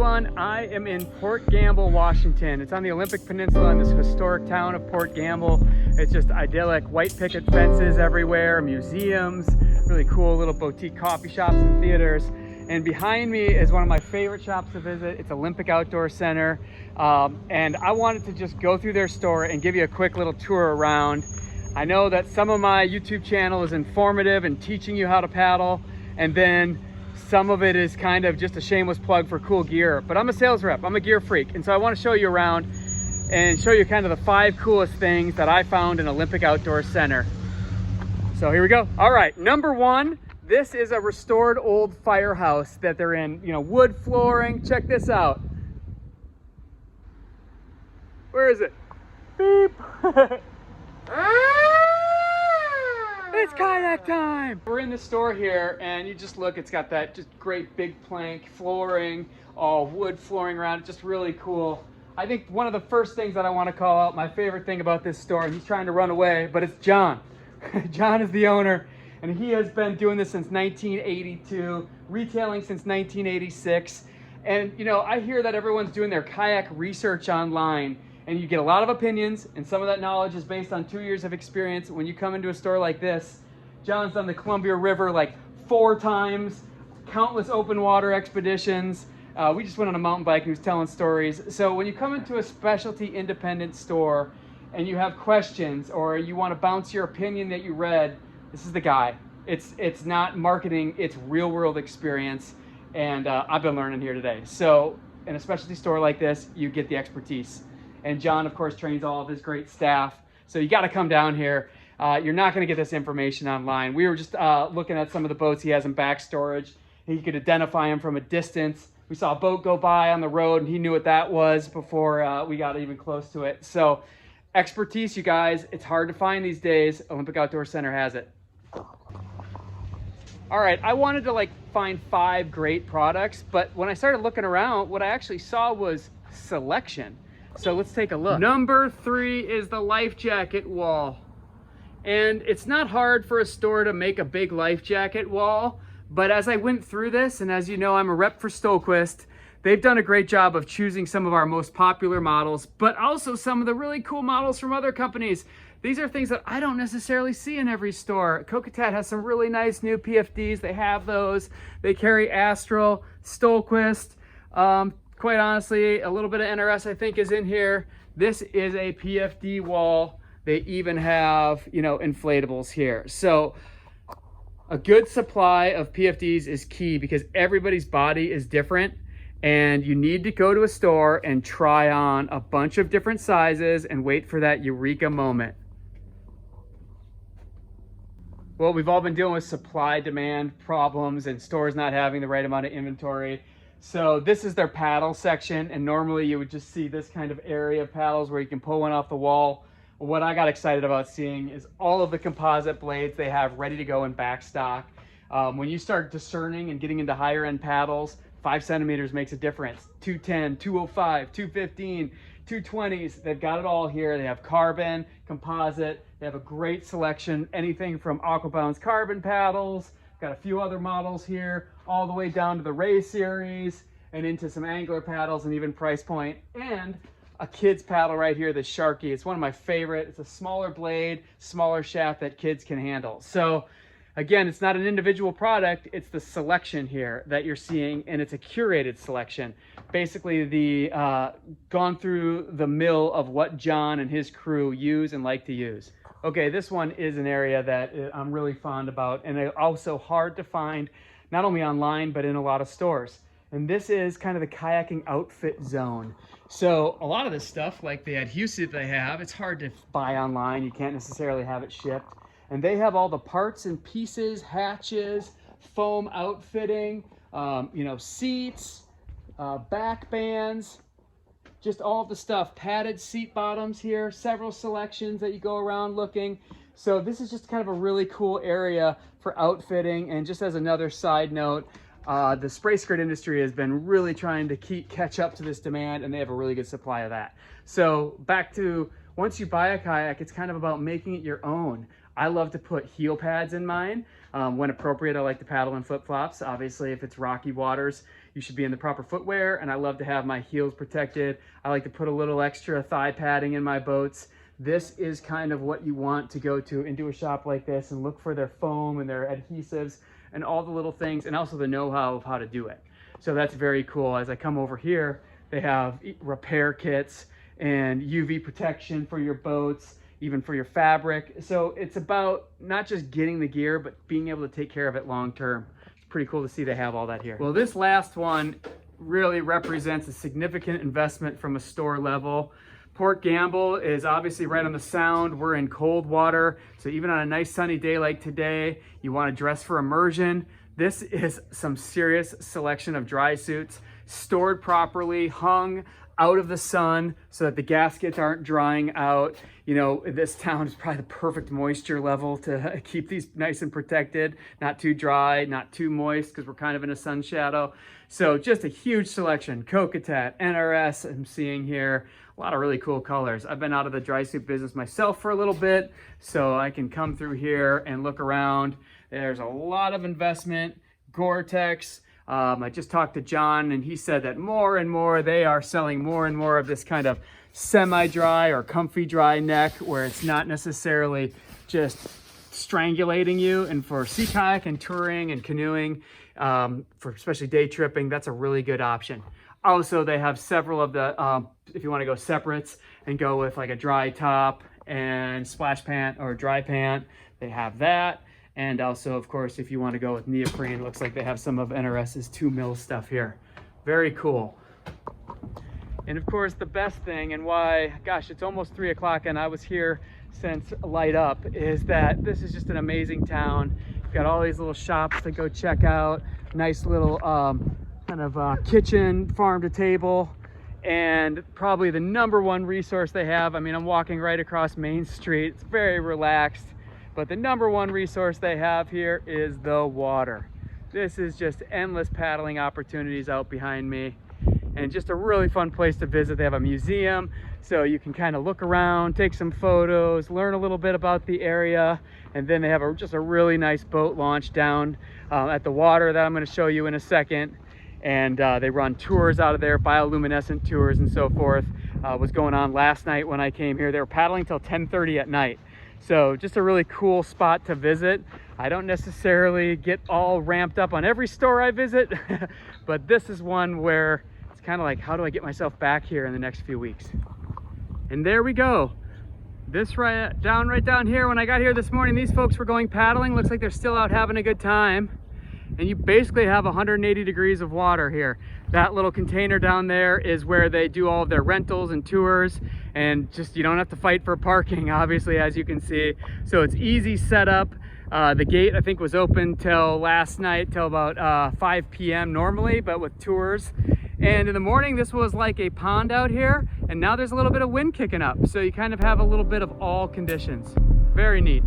everyone. I am in Port Gamble, Washington. It's on the Olympic Peninsula in this historic town of Port Gamble. It's just idyllic, white picket fences everywhere, museums, really cool little boutique coffee shops and theaters. And behind me is one of my favorite shops to visit. It's Olympic Outdoor Center. And I wanted to just go through their store and give you a quick little tour around. I know that some of my YouTube channel is informative and teaching you how to paddle, and then some of it is kind of just a shameless plug for cool gear. But I'm a sales rep, I'm a gear freak, and so I want to show you around and show you kind of the 5 coolest things that I found in Olympic Outdoor Center. So here we go. All right, number 1, this is a restored old firehouse that they're in, you know, wood flooring. Check this out. Where is it? Beep. It's kayak time! We're in the store here, and you just look, it's got that just great big plank flooring, all wood flooring around it, just really cool. I think one of the first things that I want to call out, my favorite thing about this store, and he's trying to run away, but it's John. John is the owner, and he has been doing this since 1982, retailing since 1986. And you know, I hear that everyone's doing their kayak research online, and you get a lot of opinions, and some of that knowledge is based on 2 years of experience. When you come into a store like this, John's done the Columbia River like 4 times, countless open water expeditions. We just went on a mountain bike and he was telling stories. So when you come into a specialty independent store and you have questions or you want to bounce your opinion that you read, this is the guy. It's not marketing, it's real world experience. And I've been learning here today. So in a specialty store like this, you get the expertise. And John, of course, trains all of his great staff. So you got to come down here. You're not going to get this information online. We were just looking at some of the boats he has in back storage. He could identify them from a distance. We saw a boat go by on the road, and he knew what that was before we got even close to it. So expertise, you guys, it's hard to find these days. Olympic Outdoor Center has it. All right, I wanted to find 5 great products, but when I started looking around, what I actually saw was selection. So let's take a look. Number 3 is the life jacket wall. And it's not hard for a store to make a big life jacket wall, but as I went through this, and as you know, I'm a rep for Stoquist, they've done a great job of choosing some of our most popular models, but also some of the really cool models from other companies. These are things that I don't necessarily see in every store. Curated has some really nice new PFDs. They have those. They carry Astral, Stoquist. Quite honestly, a little bit of NRS I think is in here. This is a PFD wall. They even have, you know, inflatables here. So a good supply of PFDs is key because everybody's body is different, and you need to go to a store and try on a bunch of different sizes and wait for that eureka moment. Well, we've all been dealing with supply-demand problems and stores not having the right amount of inventory. So this is their paddle section, and normally you would just see this kind of area of paddles where you can pull one off the wall. What I got excited about seeing is all of the composite blades they have ready to go in back stock. When you start discerning and getting into higher end paddles, 5 centimeters makes a difference. 210, 205, 215, 220s, they've got it all here. They have carbon, composite, they have a great selection, anything from Aquabound's carbon paddles, got a few other models here, all the way down to the Ray series and into some angler paddles and even price point, and a kid's paddle right here, the Sharky. It's one of my favorite. It's a smaller blade, smaller shaft that kids can handle. So again, it's not an individual product, it's the selection here that you're seeing, and it's a curated selection. Basically gone through the mill of what John and his crew use and like to use. Okay, this one is an area that I'm really fond about, and also hard to find, not only online, but in a lot of stores. And this is kind of the kayaking outfit zone. So a lot of this stuff, like the adhesive they have, it's hard to buy online. You can't necessarily have it shipped. And they have all the parts and pieces, hatches, foam outfitting, you know, seats, back bands, just all the stuff, padded seat bottoms here, several selections that you go around looking. So this is just kind of a really cool area for outfitting. And just as another side note, the spray skirt industry has been really trying to catch up to this demand, and they have a really good supply of that. So back to, once you buy a kayak, it's kind of about making it your own. I love to put heel pads in mine. When appropriate, I like to paddle in flip-flops. Obviously, if it's rocky waters, you should be in the proper footwear, and I love to have my heels protected. I like to put a little extra thigh padding in my boats. This is kind of what you want to go to into a shop like this and look for their foam and their adhesives and all the little things, and also the know-how of how to do it. So that's very cool. As I come over here, they have repair kits and UV protection for your boats, even for your fabric. So it's about not just getting the gear, but being able to take care of it long term. It's pretty cool to see they have all that here. Well, this last one really represents a significant investment from a store level. Port Gamble is obviously right on the Sound. We're in cold water, so even on a nice sunny day like today, you want to dress for immersion. This is some serious selection of dry suits, stored properly, hung out of the sun so that the gaskets aren't drying out. You know, this town is probably the perfect moisture level to keep these nice and protected, not too dry, not too moist, because we're kind of in a sun shadow. So just a huge selection. Coquetet, NRS, I'm seeing here. A lot of really cool colors. I've been out of the dry suit business myself for a little bit, so I can come through here and look around. There's a lot of investment. Gore-Tex. I just talked to John, and he said that more and more they are selling more and more of this kind of semi-dry or comfy dry neck, where it's not necessarily just strangulating you. And for sea kayak and touring and canoeing, for especially day tripping, that's a really good option. Also, they have several of the, if you want to go separates and go with like a dry top and splash pant or dry pant, they have that. And also, of course, if you want to go with neoprene, it looks like they have some of NRS's 2 mil stuff here. Very cool. And of course, the best thing, and why, gosh, it's almost 3 o'clock and I was here since light up, is that this is just an amazing town. You've got all these little shops to go check out, nice little kind of kitchen, farm to table, and probably the #1 resource they have. I mean, I'm walking right across Main Street. It's very relaxed, but the #1 resource they have here is the water. This is just endless paddling opportunities out behind me, and just a really fun place to visit. They have a museum, so you can kind of look around, take some photos, learn a little bit about the area, and then they have just a really nice boat launch down at the water that I'm going to show you in a second. And they run tours out of there, bioluminescent tours and so forth. Was going on last night when I came here. They were paddling till 10:30 at night. So just a really cool spot to visit. I don't necessarily get all ramped up on every store I visit, but this is one where it's kind of like, how do I get myself back here in the next few weeks? And there we go. This right down here, when I got here this morning, these folks were going paddling. Looks like they're still out having a good time. And you basically have 180 degrees of water here. That little container down there is where they do all of their rentals and tours, and just, you don't have to fight for parking, obviously, as you can see. So it's easy setup. The gate, I think, was open till last night, till about 5 p.m. normally, but with tours. And in the morning, this was like a pond out here, and now there's a little bit of wind kicking up. So you kind of have a little bit of all conditions. Very neat.